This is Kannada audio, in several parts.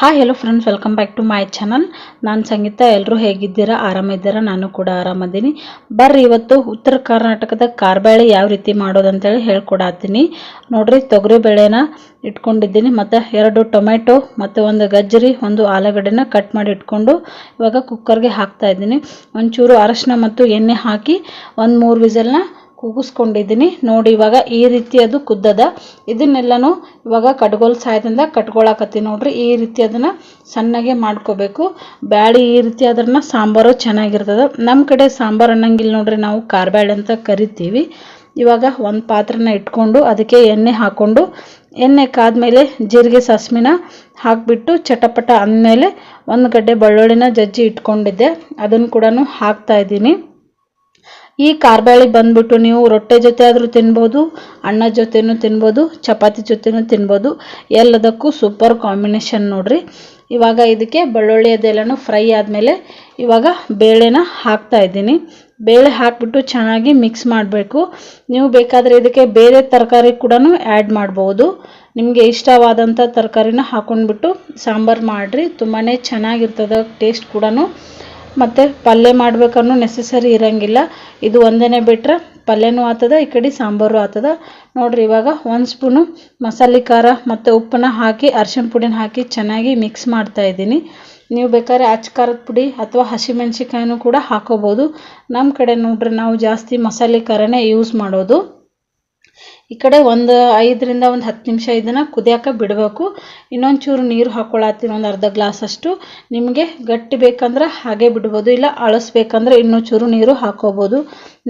Hi hello friends, welcome back to my channel. ನಾನು ಸಂಗೀತ. ಎಲ್ಲರೂ ಹೇಗಿದ್ದೀರಾ? ಆರಾಮಿದ್ದೀರಾ? ನಾನು ಕೂಡ ಆರಾಮದ್ದೀನಿ. ಬರ್ರಿ ಇವತ್ತು ಉತ್ತರ ಕರ್ನಾಟಕದ ಕಾರ್ಬೇಳೆ ಯಾವ ರೀತಿ ಮಾಡೋದಂತೇಳಿ ಹೇಳ್ಕೊಡತ್ತೀನಿ ನೋಡ್ರಿ. ತೊಗರಿ ಬೇಳೆನ ಇಟ್ಕೊಂಡಿದ್ದೀನಿ, ಮತ್ತು 2 ಟೊಮೆಟೊ ಮತ್ತು 1 ಗಜ್ಜರಿ, 1 ಆಲೂಗಡ್ಡೆನ ಕಟ್ ಮಾಡಿ ಇಟ್ಕೊಂಡು ಇವಾಗ ಕುಕ್ಕರ್ಗೆ ಹಾಕ್ತಾ ಇದ್ದೀನಿ. ಒಂಚೂರು ಅರಶಿನ ಮತ್ತು ಎಣ್ಣೆ ಹಾಕಿ 1-3 ವಿಸಲ್ನ ಕೂಗಿಸ್ಕೊಂಡಿದ್ದೀನಿ ನೋಡಿ. ಇವಾಗ ಈ ರೀತಿ ಅದು ಕುದ್ದದ. ಇದನ್ನೆಲ್ಲನೂ ಇವಾಗ ಕಡ್ಗೋಲ್ ಸಹಾಯದಿಂದ ಕಟ್ಕೊಳಕತ್ತೀನಿ ನೋಡ್ರಿ. ಈ ರೀತಿ ಅದನ್ನ ಸಣ್ಣಗೆ ಮಾಡ್ಕೋಬೇಕು. ಬ್ಯಾಳಿ ಈ ರೀತಿ ಅದನ್ನ ಸಾಂಬಾರು ಚೆನ್ನಾಗಿರ್ತದ. ನಮ್ಮ ಕಡೆ ಸಾಂಬಾರು ಅನ್ನಂಗಿಲ್ಲ ನೋಡ್ರಿ, ನಾವು ಕಾರ್ಬ್ಯಾಳೆ ಅಂತ ಕರಿತೀವಿ. ಇವಾಗ ಒಂದು ಪಾತ್ರನ ಇಟ್ಕೊಂಡು ಅದಕ್ಕೆ ಎಣ್ಣೆ ಹಾಕ್ಕೊಂಡು, ಎಣ್ಣೆ ಕಾದ್ಮೇಲೆ ಜೀರಿಗೆ ಸಾಸ್ಮಿನ ಹಾಕಿಬಿಟ್ಟು ಚಟಪಟ ಅಂದಮೇಲೆ 1 ಗಡ್ಡೆ ಬೆಳ್ಳುಳ್ಳಿನ ಜಜ್ಜಿ ಇಟ್ಕೊಂಡಿದ್ದೆ, ಅದನ್ನು ಕೂಡ ಹಾಕ್ತಾ ಇದ್ದೀನಿ. ಈ ಕಾರ್ಬೇಳೆ ಬಂದ್ಬಿಟ್ಟು ನೀವು ರೊಟ್ಟೆ ಜೊತೆ ಆದರೂ ತಿನ್ಬೋದು, ಅನ್ನದ ಜೊತೆನೂ ತಿನ್ಬೋದು, ಚಪಾತಿ ಜೊತೆನೂ ತಿನ್ಬೋದು. ಎಲ್ಲದಕ್ಕೂ ಸೂಪರ್ ಕಾಂಬಿನೇಷನ್ ನೋಡ್ರಿ. ಇವಾಗ ಇದಕ್ಕೆ ಬೆಳ್ಳುಳ್ಳಿ ಅದೆಲ್ಲನೂ ಫ್ರೈ ಆದಮೇಲೆ ಇವಾಗ ಬೇಳೆನ ಹಾಕ್ತಾ ಇದ್ದೀನಿ. ಬೇಳೆ ಹಾಕಿಬಿಟ್ಟು ಚೆನ್ನಾಗಿ ಮಿಕ್ಸ್ ಮಾಡಬೇಕು. ನೀವು ಬೇಕಾದರೆ ಇದಕ್ಕೆ ಬೇರೆ ತರಕಾರಿ ಕೂಡ ಆ್ಯಡ್ ಮಾಡ್ಬೋದು. ನಿಮಗೆ ಇಷ್ಟವಾದಂಥ ತರಕಾರಿನ ಹಾಕೊಂಡ್ಬಿಟ್ಟು ಸಾಂಬಾರು ಮಾಡಿರಿ, ತುಂಬಾ ಚೆನ್ನಾಗಿರ್ತದೆ. ಟೇಸ್ಟ್ ಕೂಡ ಮತ್ತು ಪಲ್ಯ ಮಾಡ್ಬೇಕನ್ನೋ ನೆಸೆಸರಿ ಇರೋಂಗಿಲ್ಲ. ಇದು ಒಂದೇ ಬಿಟ್ರೆ ಪಲ್ಯನೂ ಆಗ್ತದ, ಈ ಕಡೆ ಸಾಂಬಾರು ಆಗ್ತದ ನೋಡ್ರಿ. ಇವಾಗ 1 ಸ್ಪೂನು ಮಸಾಲೆ ಖಾರ ಮತ್ತು ಉಪ್ಪನ್ನ ಹಾಕಿ ಅರಿಶಿಣ ಪುಡಿನ ಹಾಕಿ ಚೆನ್ನಾಗಿ ಮಿಕ್ಸ್ ಮಾಡ್ತಾ ಇದ್ದೀನಿ. ನೀವು ಬೇಕಾದ್ರೆ ಅಚ್ಚ ಖಾರದ ಪುಡಿ ಅಥವಾ ಹಸಿಮೆಣ್ಸಿಕಾಯಿನೂ ಕೂಡ ಹಾಕೋಬೋದು. ನಮ್ಮ ಕಡೆ ನೋಡ್ರಿ ನಾವು ಜಾಸ್ತಿ ಮಸಾಲೆ ಖಾರನೇ ಯೂಸ್ ಮಾಡೋದು. ಈ ಕಡೆ 5 ರಿಂದ 10 ನಿಮಿಷ ಇದನ್ನು ಕುದಿಯೋಕೆ ಬಿಡಬೇಕು. ಇನ್ನೊಂಚೂರು ನೀರು ಹಾಕ್ಕೊಳತ್ತೀನಿ, 1 ಅರ್ಧ ಗ್ಲಾಸ್ ಅಷ್ಟು. ನಿಮಗೆ ಗಟ್ಟಿ ಬೇಕಂದ್ರೆ ಹಾಗೆ ಬಿಡ್ಬೋದು, ಇಲ್ಲ ಅಳಿಸ್ಬೇಕಂದ್ರೆ ಇನ್ನೂ ಚೂರು ನೀರು ಹಾಕೋಬೋದು.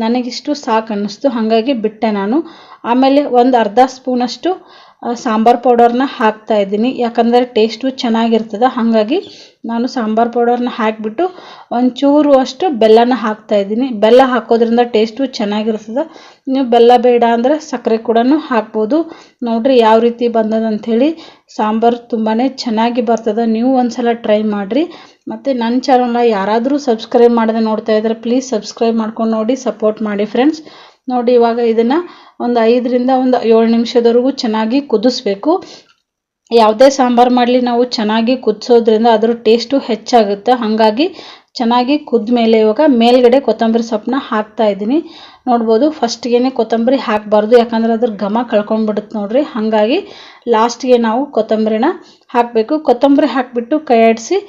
ನನಗಿಷ್ಟು ಸಾಕು ಅನ್ನಿಸ್ತು, ಹಾಗಾಗಿ ಬಿಟ್ಟೆ ನಾನು. ಆಮೇಲೆ 1 ಅರ್ಧ ಸ್ಪೂನಷ್ಟು ಸಾಂಬಾರು ಪೌಡರ್ನ ಹಾಕ್ತಾ ಇದ್ದೀನಿ, ಯಾಕಂದರೆ ಟೇಸ್ಟು ಚೆನ್ನಾಗಿರ್ತದೆ. ಹಾಗಾಗಿ ನಾನು ಸಾಂಬಾರು ಪೌಡರ್ನ ಹಾಕಿಬಿಟ್ಟು ಒಂಚೂರು ಅಷ್ಟು ಬೆಲ್ಲನ ಹಾಕ್ತಾ ಇದ್ದೀನಿ. ಬೆಲ್ಲ ಹಾಕೋದ್ರಿಂದ ಟೇಸ್ಟು ಚೆನ್ನಾಗಿರ್ತದೆ. ನೀವು ಬೆಲ್ಲ ಬೇಡ ಅಂದರೆ ಸಕ್ಕರೆ ಕೂಡ ಹಾಕ್ಬೋದು. ನೋಡ್ರಿ ಯಾವ ರೀತಿ ಬಂದದಂಥೇಳಿ. ಸಾಂಬಾರು ತುಂಬಾ ಚೆನ್ನಾಗಿ ಬರ್ತದೆ. ನೀವು ಒಂದ್ಸಲ ಟ್ರೈ ಮಾಡಿರಿ. ಮತ್ತು ನನ್ನ ಚಾನಲ್ನ ಯಾರಾದರೂ ಸಬ್ಸ್ಕ್ರೈಬ್ ಮಾಡದೆ ನೋಡ್ತಾ ಇದ್ದಾರೆ, ಪ್ಲೀಸ್ ಸಬ್ಸ್ಕ್ರೈಬ್ ಮಾಡ್ಕೊಂಡು ನೋಡಿ, ಸಪೋರ್ಟ್ ಮಾಡಿ ಫ್ರೆಂಡ್ಸ್. ನೋಡಿ ಇವಾಗ ಇದನ್ನು 5 ರಿಂದ 7 ನಿಮಿಷದವರೆಗೂ ಚೆನ್ನಾಗಿ ಕುದಿಸ್ಬೇಕು. ಯಾವುದೇ ಸಾಂಬಾರು ಮಾಡಲಿ ನಾವು ಚೆನ್ನಾಗಿ ಕುದಿಸೋದ್ರಿಂದ ಅದರ ಟೇಸ್ಟು ಹೆಚ್ಚಾಗುತ್ತೆ. ಹಾಗಾಗಿ ಚೆನ್ನಾಗಿ ಕುದ್ದ ಮೇಲೆ ಇವಾಗ ಮೇಲ್ಗಡೆ ಕೊತ್ತಂಬರಿ ಸೊಪ್ಪನ್ನ ಹಾಕ್ತಾ ಇದ್ದೀನಿ. ನೋಡ್ಬೋದು, ಫಸ್ಟ್ಗೆ ಕೊತ್ತಂಬರಿ ಹಾಕಬಾರ್ದು, ಯಾಕಂದರೆ ಅದ್ರ ಘಮ ಕಳ್ಕೊಂಡ್ಬಿಡುತ್ತೆ ನೋಡ್ರಿ. ಹಾಗಾಗಿ ಲಾಸ್ಟ್ಗೆ ನಾವು ಕೊತ್ತಂಬರಿನ ಹಾಕಬೇಕು. ಕೊತ್ತಂಬರಿ ಹಾಕಿಬಿಟ್ಟು ಕೈ ಆಡಿಸಿ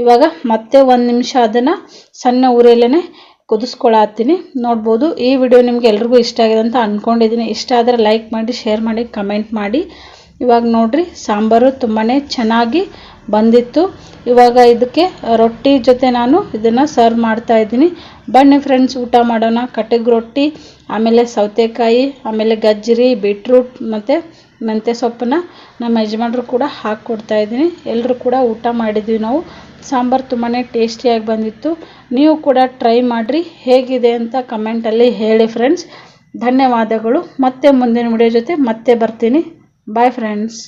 ಇವಾಗ ಮತ್ತೆ 1 ನಿಮಿಷ ಅದನ್ನು ಸಣ್ಣ ಉರಿಯಲ್ಲೇ ಕುದಿಸ್ಕೊಳತ್ತೀನಿ. ನೋಡ್ಬೋದು, ಈ ವಿಡಿಯೋ ನಿಮ್ಗೆ ಎಲ್ರಿಗೂ ಇಷ್ಟ ಆಗಿದೆ ಅಂತ ಅಂದ್ಕೊಂಡಿದ್ದೀನಿ. ಇಷ್ಟ ಆದರೆ ಲೈಕ್ ಮಾಡಿ, ಶೇರ್ ಮಾಡಿ, ಕಮೆಂಟ್ ಮಾಡಿ. ಇವಾಗ ನೋಡ್ರಿ ಸಾಂಬಾರು ತುಂಬಾ ಚೆನ್ನಾಗಿ ಬಂದಿತ್ತು. ಇವಾಗ ಇದಕ್ಕೆ ರೊಟ್ಟಿ ಜೊತೆ ನಾನು ಇದನ್ನು ಸರ್ವ್ ಮಾಡ್ತಾ ಇದ್ದೀನಿ. ಬನ್ನಿ ಫ್ರೆಂಡ್ಸ್, ಊಟ ಮಾಡೋಣ. ಕಟಕ್ ರೊಟ್ಟಿ, ಆಮೇಲೆ ಸೌತೆಕಾಯಿ, ಆಮೇಲೆ ಗಜ್ಜರಿ, ಬೀಟ್ರೂಟ್ ಮತ್ತು ಮೆಂತ್ಯ ಸೊಪ್ಪನ್ನ ನಮ್ಮ ಯಜಮಾನ್ರು ಕೂಡ ಹಾಕ್ಕೊಡ್ತಾ ಇದ್ದೀನಿ. ಎಲ್ಲರೂ ಕೂಡ ಊಟ ಮಾಡಿದ್ವಿ ನಾವು. ಸಾಂಬಾರು ತುಂಬಾ ಟೇಸ್ಟಿಯಾಗಿ ಬಂದಿತ್ತು. ನೀವು ಕೂಡ ಟ್ರೈ ಮಾಡಿರಿ, ಹೇಗಿದೆ ಅಂತ ಕಮೆಂಟಲ್ಲಿ ಹೇಳಿ ಫ್ರೆಂಡ್ಸ್. ಧನ್ಯವಾದಗಳು. ಮತ್ತೆ ಮುಂದಿನ ವಿಡಿಯೋ ಜೊತೆ ಮತ್ತೆ ಬರ್ತೀನಿ. Bye friends.